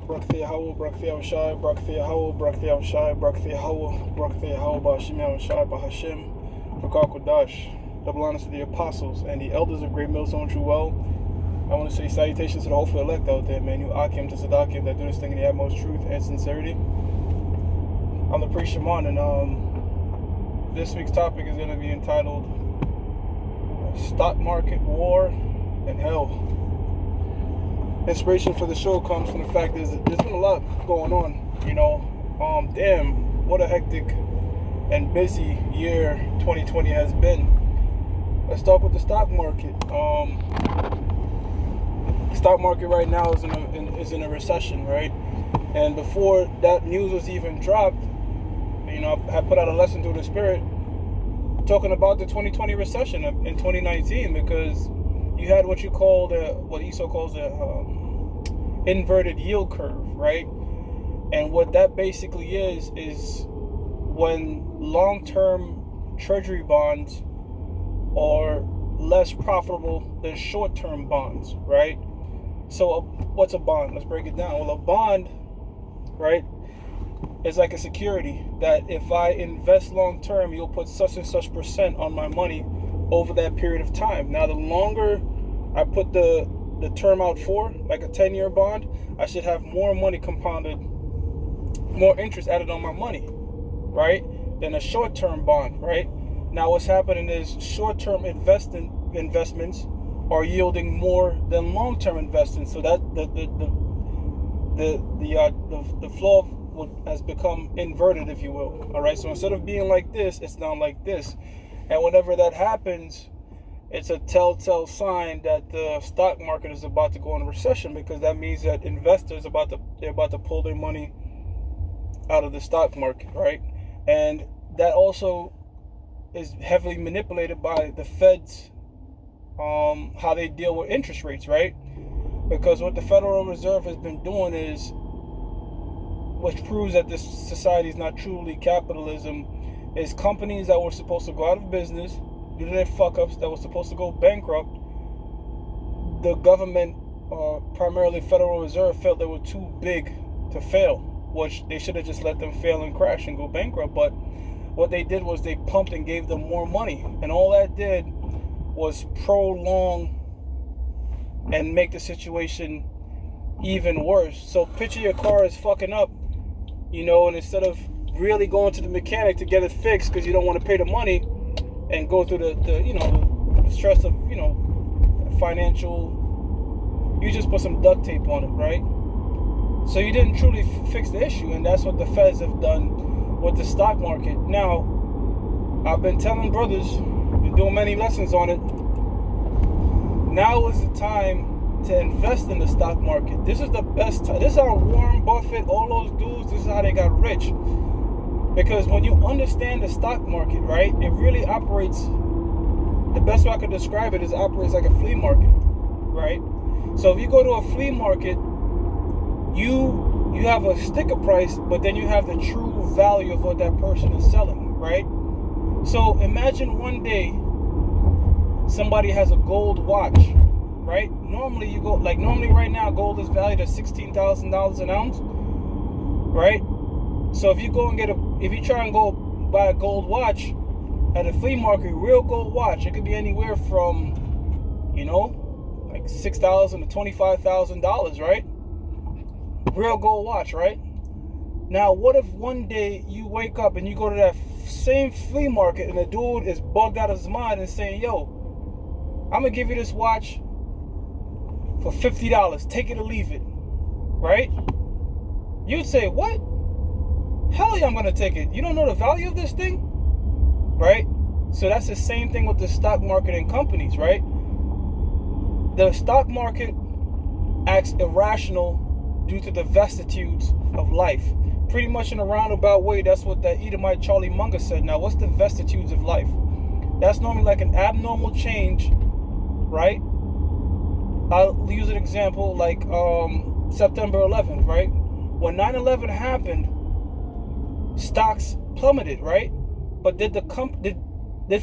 Brakthia Howell, Brakthia Shai, Brakthia Howell, Brakthia Shai, Brakthia Howell, Brakthia Howell, Bashim Shai, Bahashim, Bakar Kodash, double honors to the apostles and the elders of Great Millstone True Well. I want to say salutations to the hopeful elect out there, man. You Akim to Sadakim that do this thing in the utmost truth and sincerity. I'm the priest Shaman, and this week's topic is going to be entitled Stock Market War and Hell. Inspiration for the show comes from the fact that there's been a lot going on, damn, what a hectic and busy year 2020 has been. Let's start with the stock market. Stock market right now is in a recession, right? And before that news was even dropped, I had put out a lesson through the spirit talking about the 2020 recession in 2019, because you had what Esau calls the inverted yield curve, right? And what that basically is when long-term treasury bonds are less profitable than short-term bonds, right? So what's a bond? Let's break it down. Well, a bond, right, is like a security that if I invest long-term, you'll put such and such percent on my money over that period of time. Now, the longer I put the term out for, like a 10-year bond, I should have more money compounded, more interest added on my money, right, than a short-term bond, right? Now, what's happening is short-term investments are yielding more than long-term investments, so that the flow has become inverted, if you will. All right, so instead of being like this, it's now like this, and whenever that happens, it's a telltale sign that the stock market is about to go into recession, because that means that investors are about to pull their money out of the stock market, right? And that also is heavily manipulated by the Feds, how they deal with interest rates, right? Because what the Federal Reserve has been doing is, which proves that this society is not truly capitalism, is companies that were supposed to go out of business due to their fuck-ups, that was supposed to go bankrupt, the government, primarily Federal Reserve, felt they were too big to fail, which they should have just let them fail and crash and go bankrupt. But what they did was they pumped and gave them more money, and all that did was prolong and make the situation even worse. So picture your car is fucking up, and instead of really going to the mechanic to get it fixed because you don't want to pay the money and go through the stress of financial, you just put some duct tape on it, right? So you didn't truly fix the issue, and that's what the Feds have done with the stock market. Now, I've been telling brothers, been doing many lessons on it. Now is the time to invest in the stock market. This is the best time. This is how Warren Buffett, all those dudes, this is how they got rich. Because when you understand the stock market, right, it really operates, the best way I could describe it is it operates like a flea market, right? So if you go to a flea market, you have a sticker price, but then you have the true value of what that person is selling, right? So imagine one day somebody has a gold watch, right? Normally right now gold is valued at $16,000 an ounce, right? So if you try and go buy a gold watch at a flea market, real gold watch, it could be anywhere from, like $6,000 to $25,000, right? Real gold watch, right? Now, what if one day you wake up and you go to that same flea market and the dude is bugged out of his mind and saying, yo, I'm gonna give you this watch for $50, take it or leave it, right? You'd say, what? Hell yeah, I'm gonna take it. You don't know the value of this thing, right? So that's the same thing with the stock market and companies, right? The stock market acts irrational due to the vicissitudes of life. Pretty much in a roundabout way, that's what that Edomite Charlie Munger said. Now, what's the vicissitudes of life? That's normally like an abnormal change, right? I'll use an example like September 11th, right? When 9/11 happened, stocks plummeted, right? But did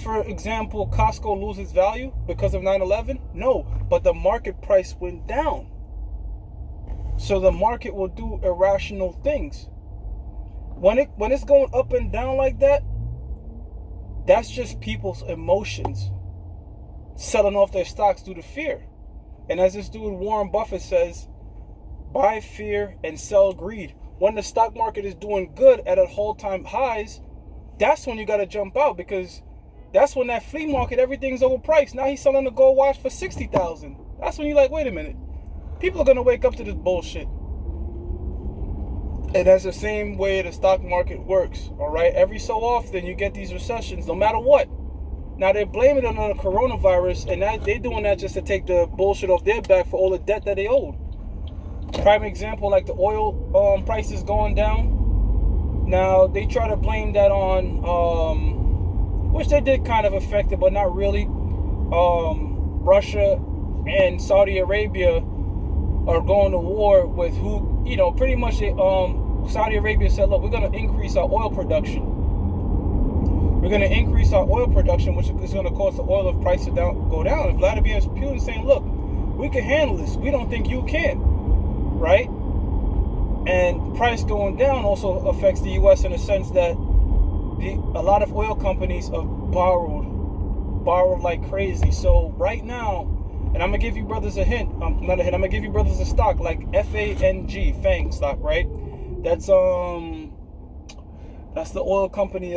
for example Costco lose its value because of 9/11? No, but the market price went down. So the market will do irrational things. When it's going up and down like that, that's just people's emotions selling off their stocks due to fear. And as this dude Warren Buffett says, buy fear and sell greed. When the stock market is doing good at all-time highs, that's when you got to jump out, because that's when that flea market, everything's overpriced. Now he's selling a gold watch for $60,000. That's when you're like, wait a minute. People are going to wake up to this bullshit. And that's the same way the stock market works, all right? Every so often you get these recessions, no matter what. Now they're blaming it on the coronavirus, and they're doing that just to take the bullshit off their back for all the debt that they owed. Prime example, like the oil prices going down. Now they try to blame that on, which they did kind of affect it, but not really. Russia and Saudi Arabia are going to war with who, pretty much Saudi Arabia said, look, we're going to increase our oil production. We're going to increase our oil production, which is going to cause the oil price to go down. And Vladimir Putin saying, look, we can handle this. We don't think you can, right? And price going down also affects the U.S. in the sense that a lot of oil companies have borrowed like crazy. So right now, and I'm going to give you brothers a hint, not a hint, I'm going to give you brothers a stock like FANG stock, right? That's the oil company,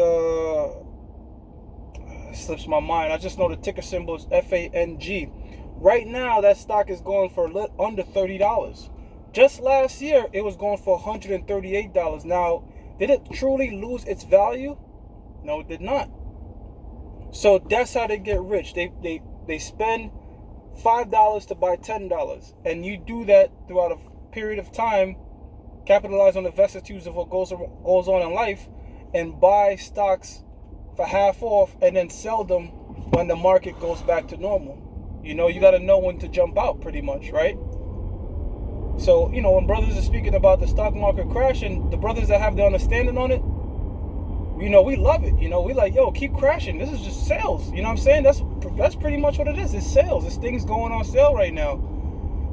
slips my mind. I just know the ticker symbol is FANG. Right now, that stock is going for under $30. Just last year, it was going for $138. Now, did it truly lose its value? No, it did not. So that's how they get rich. They spend $5 to buy $10, and you do that throughout a period of time, capitalize on the vicissitudes of what goes on in life, and buy stocks for half off and then sell them when the market goes back to normal. You got to know when to jump out, pretty much, right? So, when brothers are speaking about the stock market crashing, the brothers that have the understanding on it, we love it. We like, yo, keep crashing. This is just sales. You know what I'm saying? That's pretty much what it is. It's sales. It's things going on sale right now.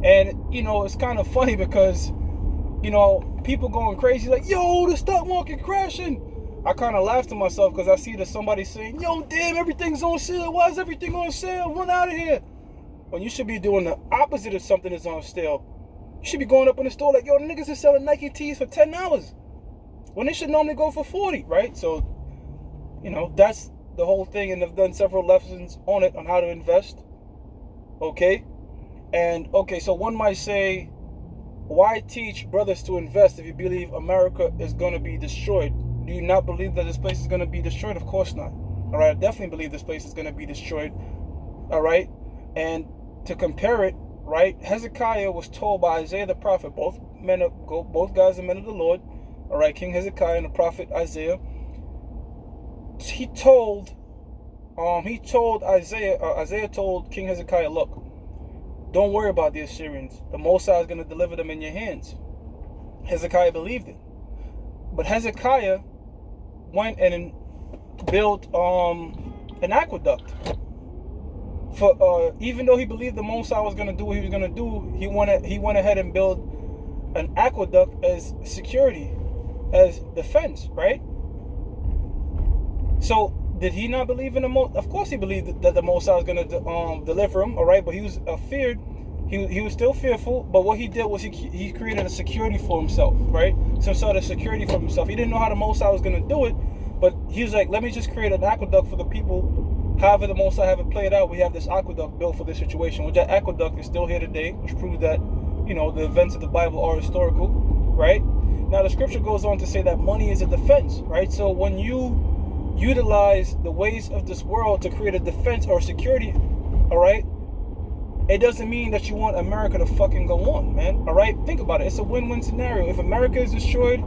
And, it's kind of funny because, people going crazy like, yo, the stock market crashing. I kind of laugh to myself because I see that somebody saying, yo, damn, everything's on sale. Why is everything on sale? Run out of here. When you should be doing the opposite of something that's on sale. You should be going up in the store like, yo, the niggas are selling Nike tees for $10 when they should normally go for $40, right? So, that's the whole thing, and I've done several lessons on it, on how to invest, okay? And, okay, so one might say, why teach brothers to invest if you believe America is going to be destroyed? Do you not believe that this place is going to be destroyed? Of course not. All right, I definitely believe this place is going to be destroyed. All right, and to compare it, right, Hezekiah was told by Isaiah the prophet, both guys are men of the Lord. All right, King Hezekiah and the prophet Isaiah. He told Isaiah told King Hezekiah, look, don't worry about the Assyrians. The Most High is going to deliver them in your hands. Hezekiah believed it. But Hezekiah went and built an aqueduct. For even though he believed the Most High was going to do what he was going to do, he went ahead and built an aqueduct as security, as defense, right? So did he not believe in the Most? Of course he believed that the Most High was going to deliver him, all right? But he was feared. He was still fearful, but what he did was he created a security for himself, right? Some sort of security for himself. He didn't know how the Most High was going to do it, but he was like, let me just create an aqueduct for the people. However the Most High have it played out, we have this aqueduct built for this situation, which that aqueduct is still here today, which proves that, the events of the Bible are historical, right? Now the scripture goes on to say that money is a defense, right? So when you utilize the ways of this world to create a defense or security, all right, it doesn't mean that you want America to fucking go on, man. All right, think about it. It's a win-win scenario. If America is destroyed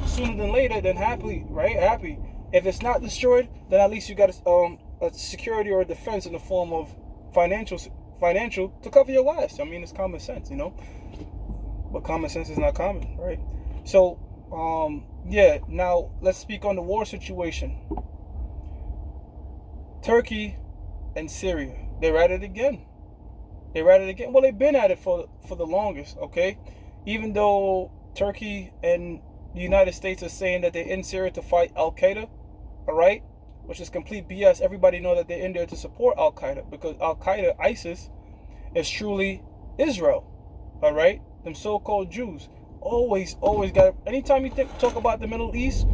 sooner than later, then happy, right? Happy. If it's not destroyed, then at least you got a security or a defense in the form of financial to cover your ass. I mean, it's common sense, but common sense is not common, right? So, yeah. Now let's speak on the war situation. Turkey and Syria. They're at it again. They're at it again. Well, they've been at it for the longest, okay? Even though Turkey and the United States are saying that they're in Syria to fight Al-Qaeda, all right? Which is complete BS. Everybody know that they're in there to support Al-Qaeda, because Al-Qaeda, ISIS, is truly Israel, all right? Them so-called Jews. Always got, anytime you talk about the Middle East,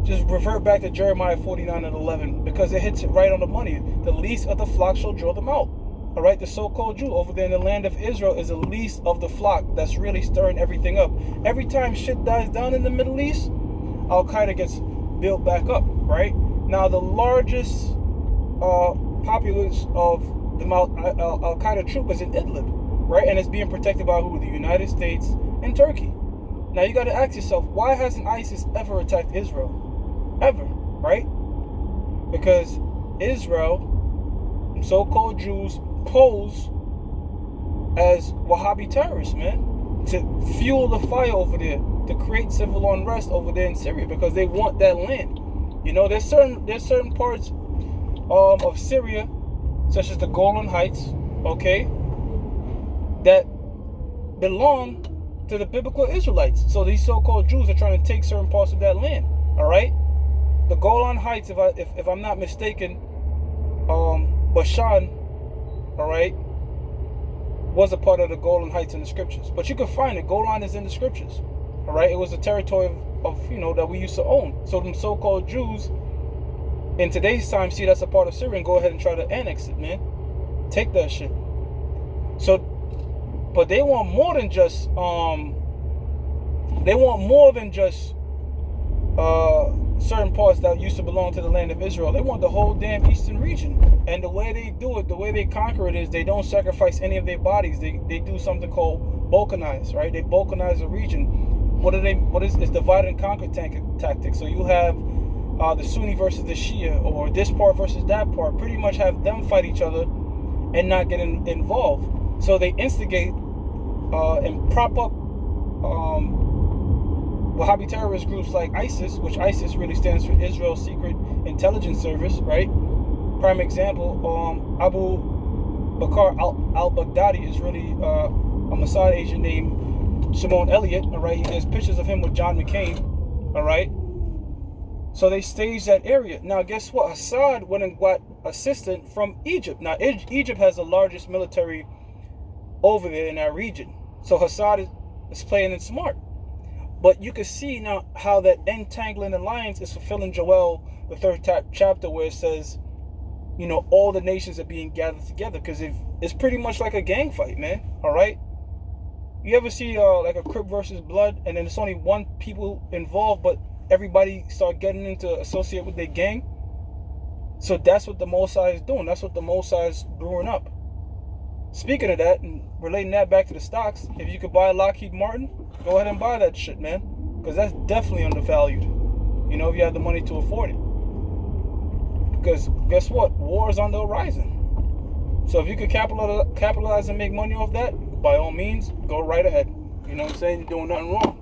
just revert back to Jeremiah 49:11, because it hits it right on the money. The least of the flock shall draw them out. All right, the so-called Jew over there in the land of Israel is the least of the flock that's really stirring everything up. Every time shit dies down in the Middle East, Al-Qaeda gets built back up, right? Now, the largest populace of the Al-Qaeda troop is in Idlib, right? And it's being protected by who? The United States and Turkey. Now, you got to ask yourself, why hasn't ISIS ever attacked Israel? Ever, right? Because Israel, so-called Jews, pose as Wahhabi terrorists, man, to fuel the fire over there, to create civil unrest over there in Syria, because they want that land. You know, there's certain parts of Syria, such as the Golan Heights, okay, that belong to the biblical Israelites. So these so-called Jews are trying to take certain parts of that land. All right, the Golan Heights, if I'm not mistaken, Bashan, all right, was a part of the Golan Heights in the scriptures. But you can find it. Golan is in the scriptures. All right, it was a territory of that we used to own. So them so-called Jews in today's time see that's a part of Syria and go ahead and try to annex it, man. Take that shit. So, but they want more than just certain parts that used to belong to the land of Israel. They want the whole damn eastern region. And the way they do it, the way they conquer it, is they don't sacrifice any of their bodies. They do something called balkanize, right? They balkanize a region. What is divide and conquer tactic. So you have the Sunni versus the Shia, or this part versus that part. Pretty much have them fight each other and not get involved. So they instigate and prop up Wahhabi terrorist groups like ISIS, which ISIS really stands for Israel Secret Intelligence Service, right? Prime example, Abu Bakr al-Baghdadi is really a Mossad agent named Shimon Elliott, all right? There's pictures of him with John McCain, all right? So they staged that area. Now, guess what? Assad went and got assistance from Egypt. Now, Egypt has the largest military over there in that region. So Assad is playing it smart. But you can see now how that entangling alliance is fulfilling Joel, the 3rd chapter, where it says, all the nations are being gathered together. Because it's pretty much like a gang fight, man. All right? You ever see like a Crip versus Blood, and then it's only one people involved, but everybody start getting into associate with their gang? So that's what the Mossad is doing. That's what the Mossad is brewing up. Speaking of that, and relating that back to the stocks, if you could buy Lockheed Martin, go ahead and buy that shit, man. Because that's definitely undervalued. If you have the money to afford it. Because guess what? War is on the horizon. So if you could capitalize and make money off that, by all means, go right ahead. You know what I'm saying? You're doing nothing wrong.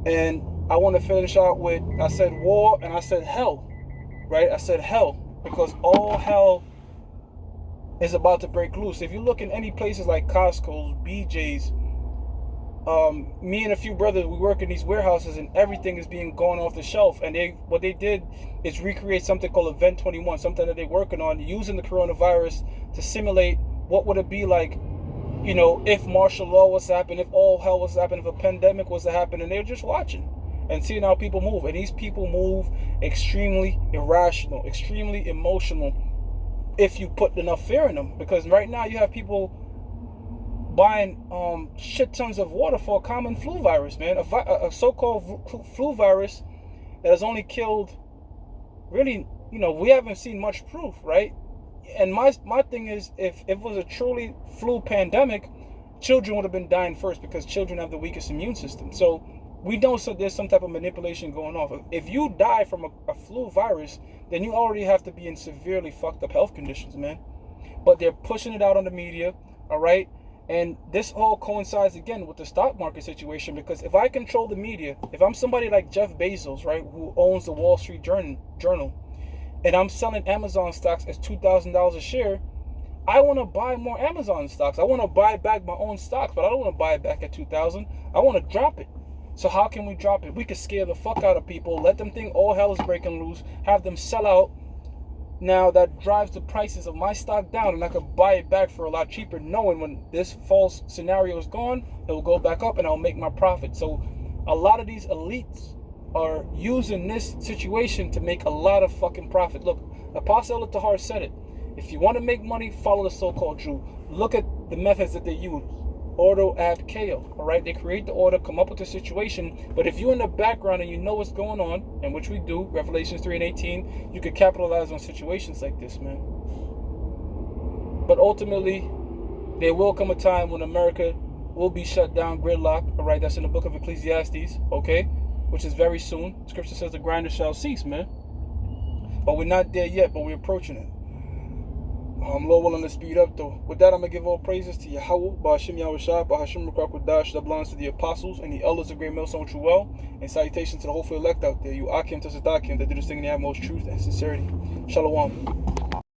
And I want to finish out with, I said war and I said hell. Right? I said hell. Because all hell is about to break loose. If you look in any places like Costco's, BJ's, me and a few brothers, we work in these warehouses, and everything is being gone off the shelf. And what they did is recreate something called Event 21, something that they're working on, using the coronavirus to simulate what would it be like, if martial law was to happen, if all hell was to happen, if a pandemic was to happen, and they're just watching and seeing how people move. And these people move extremely irrational, extremely emotional, if you put enough fear in them. Because right now you have people buying shit tons of water for a common flu virus, man. A so-called flu virus that has only killed, really, we haven't seen much proof, right? And my thing is, if it was a truly flu pandemic, children would have been dying first, because children have the weakest immune system. So we know there's some type of manipulation going on. If you die from a flu virus, then you already have to be in severely fucked up health conditions, man. But they're pushing it out on the media, all right? And this all coincides again with the stock market situation, because if I control the media, if I'm somebody like Jeff Bezos, right, who owns the Wall Street Journal, and I'm selling Amazon stocks as $2,000 a share, I want to buy more Amazon stocks. I want to buy back my own stocks, but I don't want to buy it back at 2,000. I want to drop it. So how can we drop it? We could scare the fuck out of people, let them think all hell is breaking loose, have them sell out. Now that drives the prices of my stock down, and I could buy it back for a lot cheaper, knowing when this false scenario is gone, it will go back up and I'll make my profit. So a lot of these elites are using this situation to make a lot of fucking profit. Look, Apostle Tahar said it. If you want to make money, follow the so-called Jew. Look at the methods that they use. Order, add, KO. All right, they create the order, come up with the situation. But if you're in the background and you know what's going on, and which we do, Revelations 3 and 18, you could capitalize on situations like this, man. But ultimately, there will come a time when America will be shut down, gridlock. All right, that's in the book of Ecclesiastes, okay, which is very soon. Scripture says the grinder shall cease, man. But we're not there yet, but we're approaching it. I'm Lord willing to speed up though. With that, I'm going to give all praises to Yahweh, Ba'ashim Yahushua, Ba'ashim Rukwakadash, that belongs to the apostles and the elders of Great Millstone True Well, and salutations to the hopeful elect out there, you Akim Tasadakim, that do this thing in the utmost truth and sincerity. Shalom.